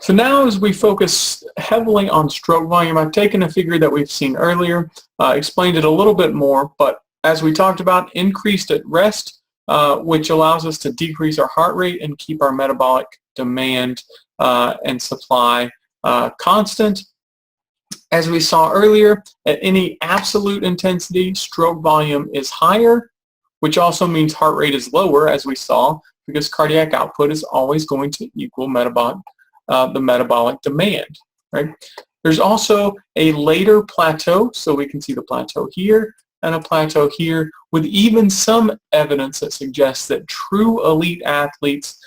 So now as we focus heavily on stroke volume, I've taken a figure that we've seen earlier, explained it a little bit more, but as we talked about, increased at rest, which allows us to decrease our heart rate and keep our metabolic demand and supply constant. As we saw earlier, at any absolute intensity, stroke volume is higher, which also means heart rate is lower, as we saw, because cardiac output is always going to equal the metabolic demand. Right? There's also a later plateau, so we can see the plateau here and a plateau here, with even some evidence that suggests that true elite athletes,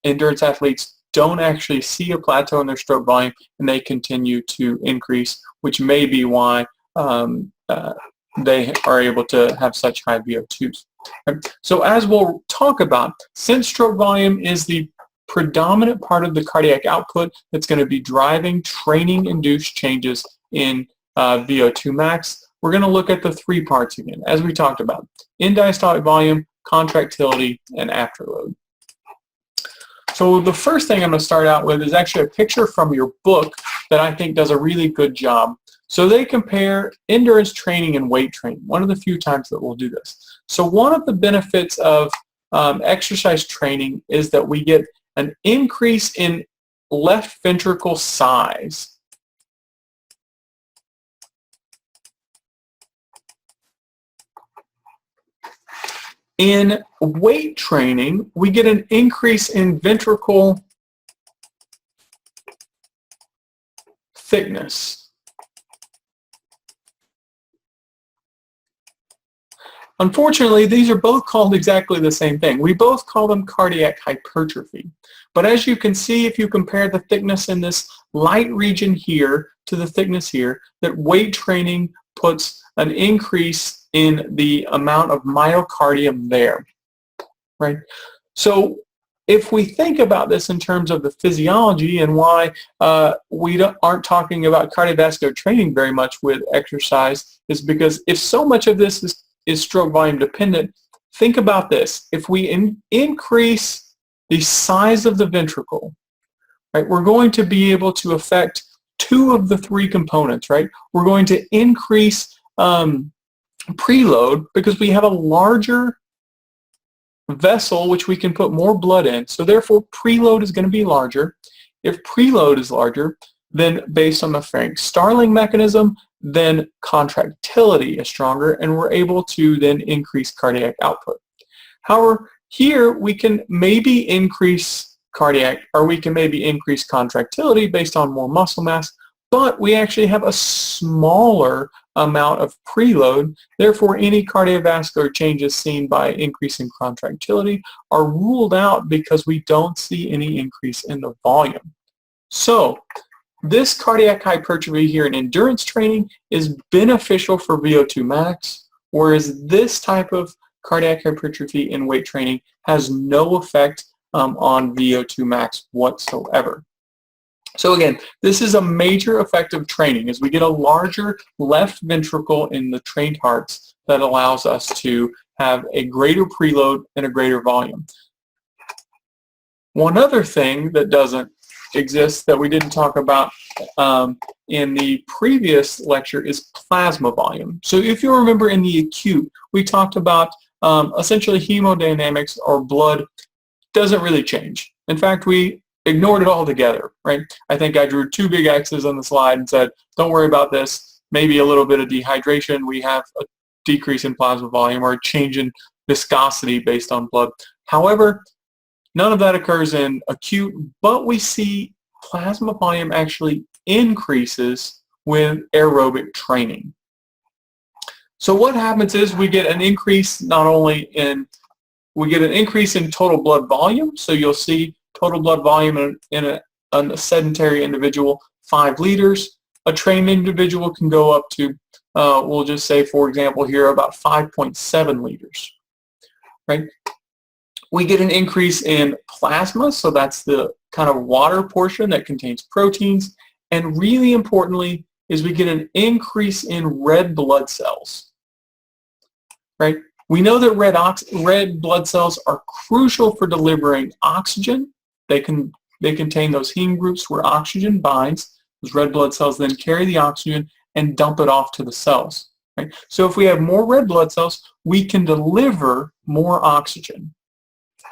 endurance athletes, don't actually see a plateau in their stroke volume, and they continue to increase, which may be why they are able to have such high VO2s. So as we'll talk about, since stroke volume is the predominant part of the cardiac output that's going to be driving training-induced changes in VO2 max, we're going to look at the three parts again, as we talked about: in diastolic volume, contractility, and afterload. So the first thing I'm going to start out with is actually a picture from your book that I think does a really good job. So they compare endurance training and weight training, one of the few times that we'll do this. So one of the benefits of exercise training is that we get an increase in left ventricle size. In weight training, we get an increase in ventricle thickness. Unfortunately, these are both called exactly the same thing. We both call them cardiac hypertrophy. But as you can see, if you compare the thickness in this light region here to the thickness here, that weight training puts an increase in the amount of myocardium there, right? So if we think about this in terms of the physiology and why we aren't talking about cardiovascular training very much with exercise, is because if so much of this is stroke volume dependent, think about this. If we increase the size of the ventricle, right, we're going to be able to affect two of the three components, right? We're going to increase preload because we have a larger vessel which we can put more blood in, so therefore preload is going to be larger. If preload is larger, then based on the Frank-Starling mechanism, then contractility is stronger, and we're able to then increase cardiac output. However, here we can maybe increase increase contractility based on more muscle mass, but we actually have a smaller amount of preload. Therefore, any cardiovascular changes seen by increasing contractility are ruled out because we don't see any increase in the volume. So this cardiac hypertrophy here in endurance training is beneficial for VO2 max, whereas this type of cardiac hypertrophy in weight training has no effect on VO2 max whatsoever. So again, this is a major effect of training, as we get a larger left ventricle in the trained hearts that allows us to have a greater preload and a greater volume. One other thing that doesn't exist that we didn't talk about in the previous lecture is plasma volume. So if you remember in the acute, we talked about essentially hemodynamics, or blood doesn't really change. In fact, we ignored it altogether, right? I think I drew two big X's on the slide and said, don't worry about this, maybe a little bit of dehydration, we have a decrease in plasma volume or a change in viscosity based on blood. However, none of that occurs in acute, but we see plasma volume actually increases with aerobic training. So what happens is we get an increase in total blood volume. So you'll see total blood volume in a sedentary individual, 5 liters. A trained individual can go up to, we'll just say, for example, here, about 5.7 liters, right? We get an increase in plasma, so that's the kind of water portion that contains proteins. And really importantly is we get an increase in red blood cells, right? We know that red blood cells are crucial for delivering oxygen. They can They contain those heme groups where oxygen binds. Those red blood cells then carry the oxygen and dump it off to the cells. Right? So if we have more red blood cells, we can deliver more oxygen.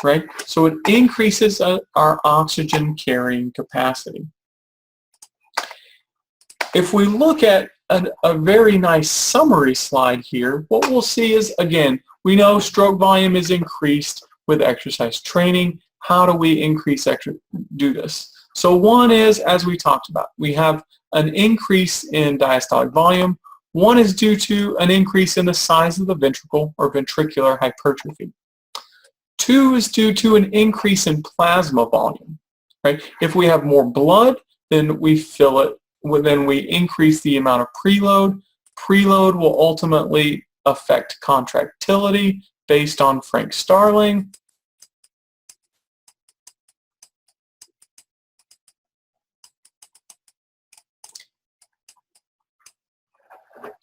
Right? So it increases our oxygen carrying capacity. If we look at a very nice summary slide here, what we'll see is, again, we know stroke volume is increased with exercise training. How do we do this? So one is, as we talked about, we have an increase in diastolic volume. One is due to an increase in the size of the ventricle or ventricular hypertrophy. Two is due to an increase in plasma volume. Right? If we have more blood, then we fill it. Then we increase the amount of preload. Preload will ultimately affect contractility based on Frank Starling.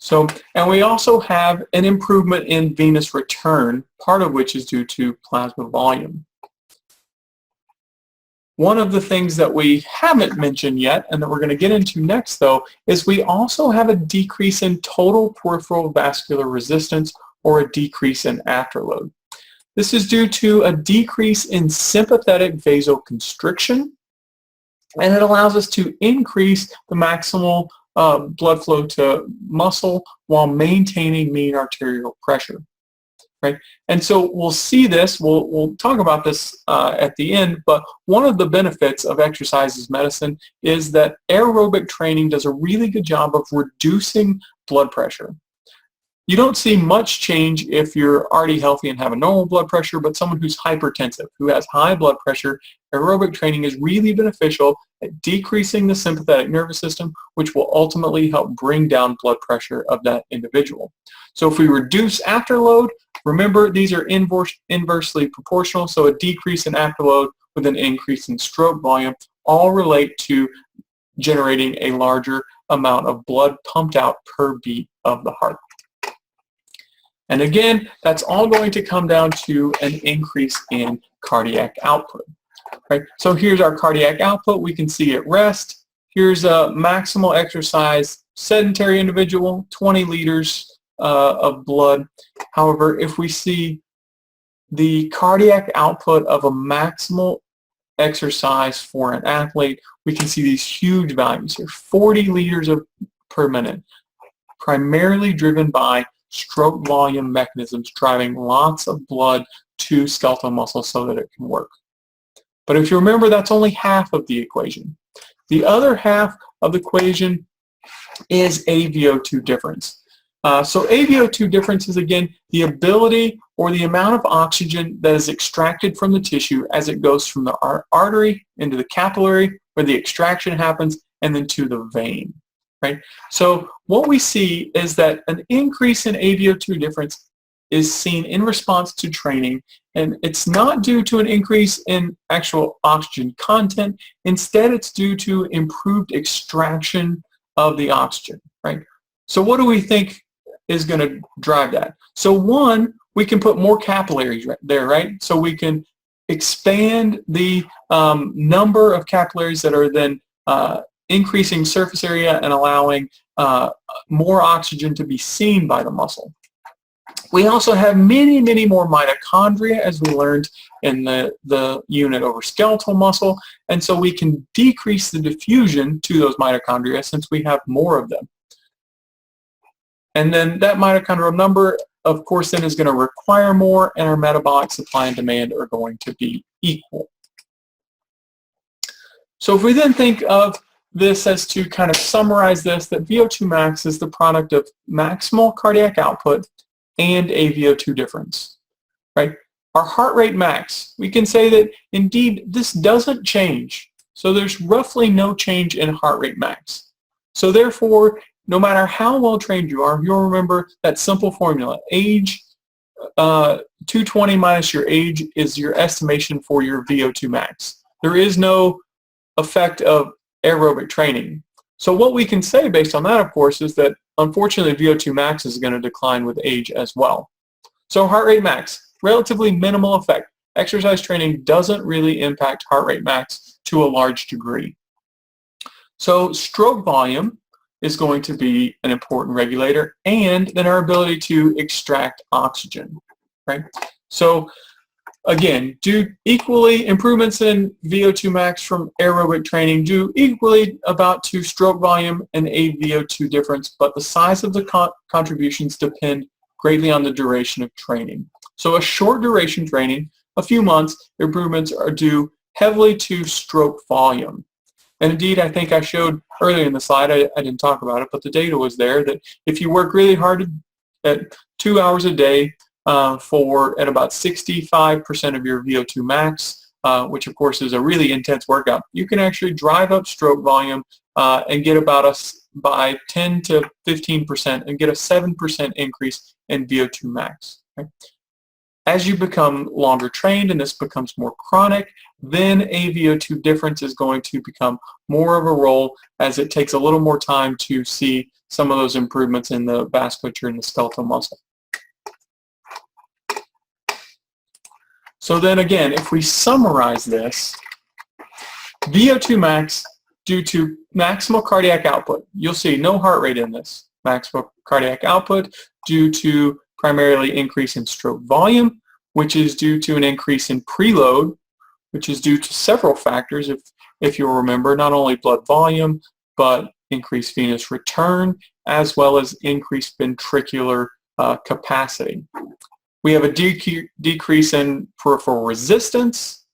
So, and we also have an improvement in venous return, part of which is due to plasma volume. One of the things that we haven't mentioned yet, and that we're going to get into next, though, is we also have a decrease in total peripheral vascular resistance, or a decrease in afterload. This is due to a decrease in sympathetic vasoconstriction, and it allows us to increase the maximal blood flow to muscle while maintaining mean arterial pressure. Right? And so we'll see this, we'll talk about this at the end, but one of the benefits of exercise as medicine is that aerobic training does a really good job of reducing blood pressure. You don't see much change if you're already healthy and have a normal blood pressure, but someone who's hypertensive, who has high blood pressure, aerobic training is really beneficial at decreasing the sympathetic nervous system, which will ultimately help bring down blood pressure of that individual. So if we reduce afterload, remember these are inversely proportional, so a decrease in afterload with an increase in stroke volume all relate to generating a larger amount of blood pumped out per beat of the heart. And again, that's all going to come down to an increase in cardiac output. Right? So here's our cardiac output. We can see at rest. Here's a maximal exercise sedentary individual, 20 liters of blood. However, if we see the cardiac output of a maximal exercise for an athlete, we can see these huge values here, 40 liters per minute, primarily driven by stroke volume mechanisms driving lots of blood to skeletal muscle so that it can work. But if you remember, that's only half of the equation. The other half of the equation is AVo2 difference. So AVo2 difference is, again, the ability or the amount of oxygen that is extracted from the tissue as it goes from the artery into the capillary, where the extraction happens, and then to the vein. Right? So what we see is that an increase in AVO2 difference is seen in response to training, and it's not due to an increase in actual oxygen content. Instead, it's due to improved extraction of the oxygen. Right? So what do we think is going to drive that? So one, we can put more capillaries there, right? So we can expand the number of capillaries that are then increasing surface area and allowing more oxygen to be seen by the muscle. We also have many, many more mitochondria, as we learned in the unit over skeletal muscle, and so we can decrease the diffusion to those mitochondria since we have more of them. And then that mitochondrial number, of course, then is going to require more, and our metabolic supply and demand are going to be equal. So if we then think of this as to kind of summarize this, that VO2 max is the product of maximal cardiac output and AVO2 difference, right? Our heart rate max, we can say that indeed this doesn't change. So there's roughly no change in heart rate max. So therefore, no matter how well trained you are, you'll remember that simple formula. Age 220 minus your age is your estimation for your VO2 max. There is no effect of aerobic training. So what we can say based on that, of course, is that unfortunately VO2 max is going to decline with age as well. So heart rate max, relatively minimal effect. exercise training doesn't really impact heart rate max to a large degree. So stroke volume is going to be an important regulator, and then our ability to extract oxygen, right? So again, improvements in VO2 max from aerobic training due equally about to stroke volume and AVO2 difference, but the size of the contributions depend greatly on the duration of training. So a short duration training, a few months, improvements are due heavily to stroke volume. And indeed, I think I showed earlier in the slide, I didn't talk about it, but the data was there that if you work really hard at 2 hours a day at about 65% of your VO2 max, which of course is a really intense workout, you can actually drive up stroke volume and get by 10 to 15% and get a 7% increase in VO2 max. Okay? As you become longer trained and this becomes more chronic, then AVO2 difference is going to become more of a role as it takes a little more time to see some of those improvements in the vasculature and the skeletal muscle. So then again, if we summarize this, VO2 max due to maximal cardiac output, you'll see no heart rate in this. Maximal cardiac output due to primarily increase in stroke volume, which is due to an increase in preload, which is due to several factors, if you'll remember, not only blood volume, but increased venous return, as well as increased ventricular capacity. We have a decrease in peripheral resistance,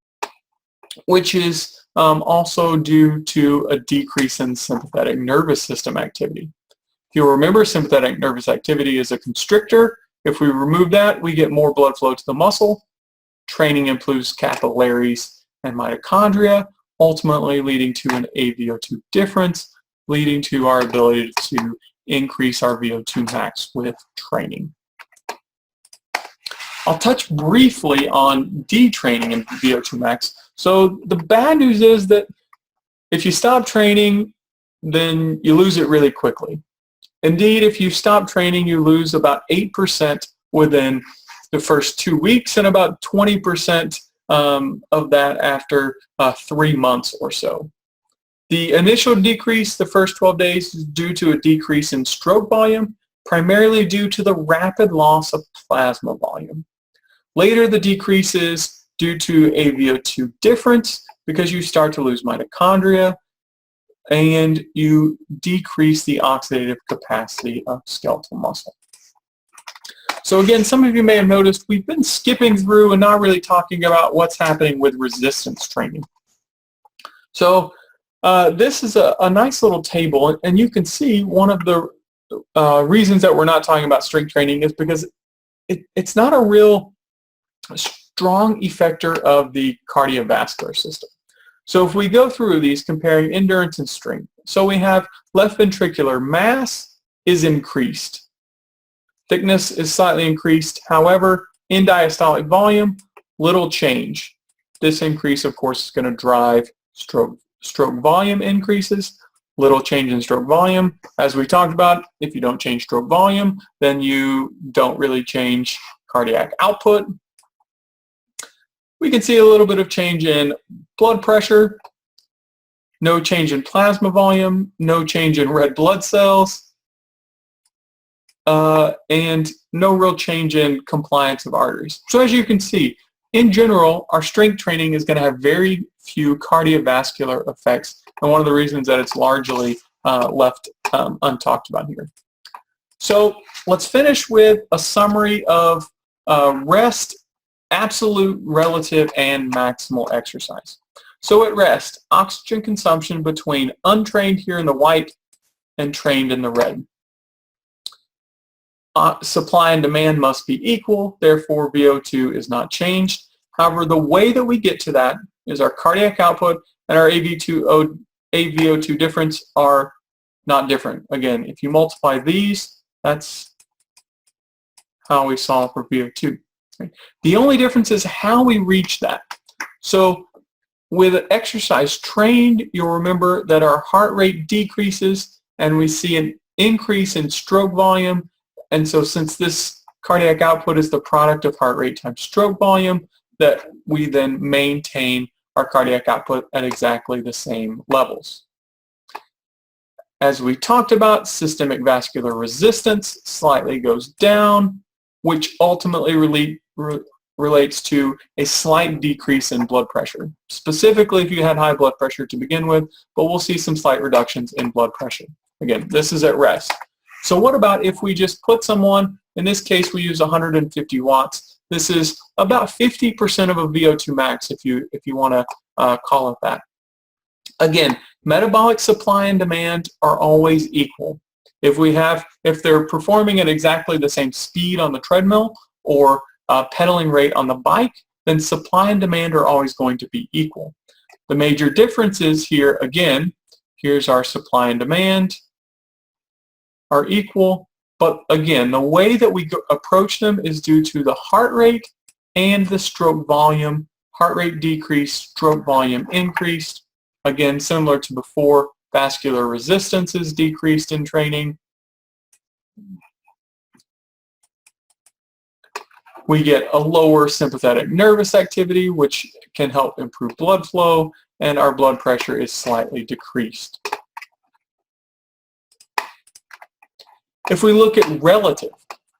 which is also due to a decrease in sympathetic nervous system activity. If you'll remember, sympathetic nervous activity is a constrictor. If we remove that, we get more blood flow to the muscle. Training improves capillaries and mitochondria, ultimately leading to an AVO2 difference, leading to our ability to increase our VO2 max with training. I'll touch briefly on detraining and VO2 max. So the bad news is that if you stop training, then you lose it really quickly. Indeed, if you stop training, you lose about 8% within the first 2 weeks and about 20% of that after 3 months or so. The initial decrease, the first 12 days, is due to a decrease in stroke volume, primarily due to the rapid loss of plasma volume. Later, the decrease is due to AVO2 difference because you start to lose mitochondria and you decrease the oxidative capacity of skeletal muscle. So again, some of you may have noticed we've been skipping through and not really talking about what's happening with resistance training. So this is a nice little table, and you can see one of the reasons that we're not talking about strength training is because it's not a real strong effector of the cardiovascular system. So if we go through these comparing endurance and strength, so we have left ventricular mass is increased. Thickness is slightly increased. However, in diastolic volume, little change. This increase, of course, is going to drive stroke volume increases. Little change in stroke volume. As we talked about, if you don't change stroke volume, then you don't really change cardiac output. We can see a little bit of change in blood pressure, no change in plasma volume, no change in red blood cells, and no real change in compliance of arteries. So as you can see, in general, our strength training is going to have very few cardiovascular effects, and one of the reasons that it's largely left untalked about here. So let's finish with a summary of rest, absolute, relative, and maximal exercise. So at rest, oxygen consumption between untrained here in the white and trained in the red. Supply and demand must be equal, therefore VO2 is not changed. However, the way that we get to that is our cardiac output and our AVO2 difference are not different. Again, if you multiply these, that's how we solve for VO2. The only difference is how we reach that. So with exercise trained, you'll remember that our heart rate decreases and we see an increase in stroke volume. And so since this cardiac output is the product of heart rate times stroke volume, that we then maintain our cardiac output at exactly the same levels. As we talked about, systemic vascular resistance slightly goes down, which ultimately relates to a slight decrease in blood pressure, specifically if you had high blood pressure to begin with, but we'll see some slight reductions in blood pressure. Again, this is at rest. So what about if we just put someone, in this case we use 150 watts. This is about 50% of a VO2 max if you want to call it that. Again, metabolic supply and demand are always equal. If they're performing at exactly the same speed on the treadmill or pedaling rate on the bike, then supply and demand are always going to be equal. The major difference is here, again, here's our supply and demand are equal, but again, the way that we approach them is due to the heart rate and the stroke volume. Heart rate decreased, stroke volume increased. Again, similar to before, vascular resistance is decreased in training. We get a lower sympathetic nervous activity, which can help improve blood flow, and our blood pressure is slightly decreased. If we look at relative,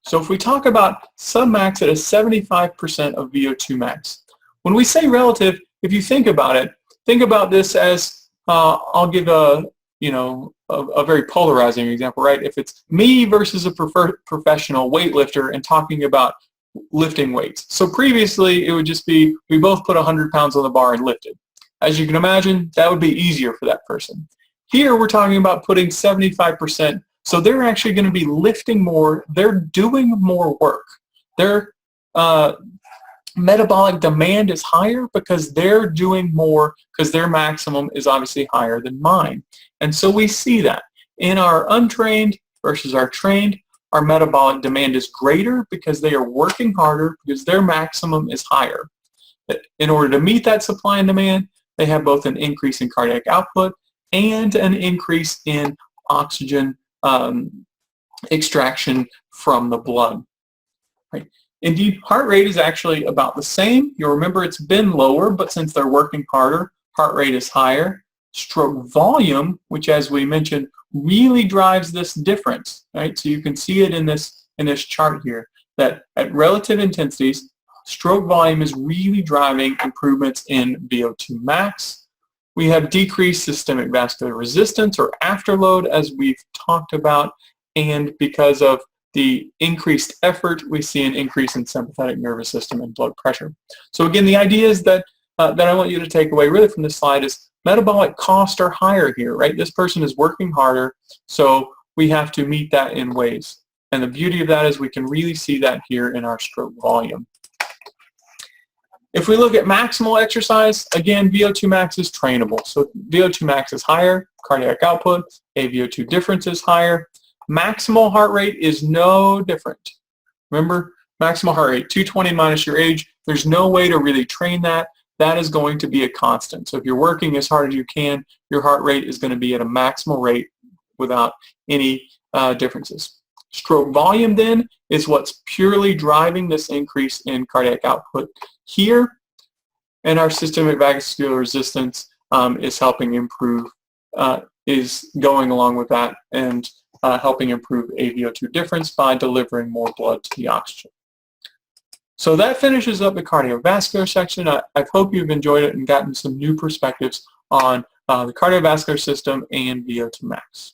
so if we talk about submax at a 75% of VO2 max, when we say relative, if you think about it, think about this as, I'll give a very polarizing example, right? If it's me versus a professional weightlifter and talking about lifting weights. So previously, it would just be, we both put 100 pounds on the bar and lifted. As you can imagine, that would be easier for that person. Here, we're talking about putting 75%. So they're actually going to be lifting more. They're doing more work. Their metabolic demand is higher because they're doing more, because their maximum is obviously higher than mine. And so we see that. In our untrained versus our trained, our metabolic demand is greater because they are working harder because their maximum is higher. In order to meet that supply and demand, they have both an increase in cardiac output and an increase in oxygen extraction from the blood. Right? Indeed, heart rate is actually about the same. You'll remember it's been lower, but since they're working harder, heart rate is higher. Stroke volume, which as we mentioned, really drives this difference. Right? So you can see it in this chart here, that at relative intensities, stroke volume is really driving improvements in VO2 max. We have decreased systemic vascular resistance or afterload, as we've talked about, and because of the increased effort, we see an increase in sympathetic nervous system and blood pressure. So again, the idea is that I want you to take away really from this slide is metabolic costs are higher here, right? This person is working harder, so we have to meet that in ways. And the beauty of that is we can really see that here in our stroke volume. If we look at maximal exercise, again, VO2 max is trainable. So VO2 max is higher, cardiac output, AVo2 difference is higher. Maximal heart rate is no different. Remember, maximal heart rate, 220 minus your age. There's no way to really train that. That is going to be a constant. So if you're working as hard as you can, your heart rate is going to be at a maximal rate without any differences. Stroke volume then is what's purely driving this increase in cardiac output here, and our systemic vascular resistance is helping improve, is going along with that and helping improve AVO2 difference by delivering more blood to the oxygen. So that finishes up the cardiovascular section. I hope you've enjoyed it and gotten some new perspectives on the cardiovascular system and VO2 max.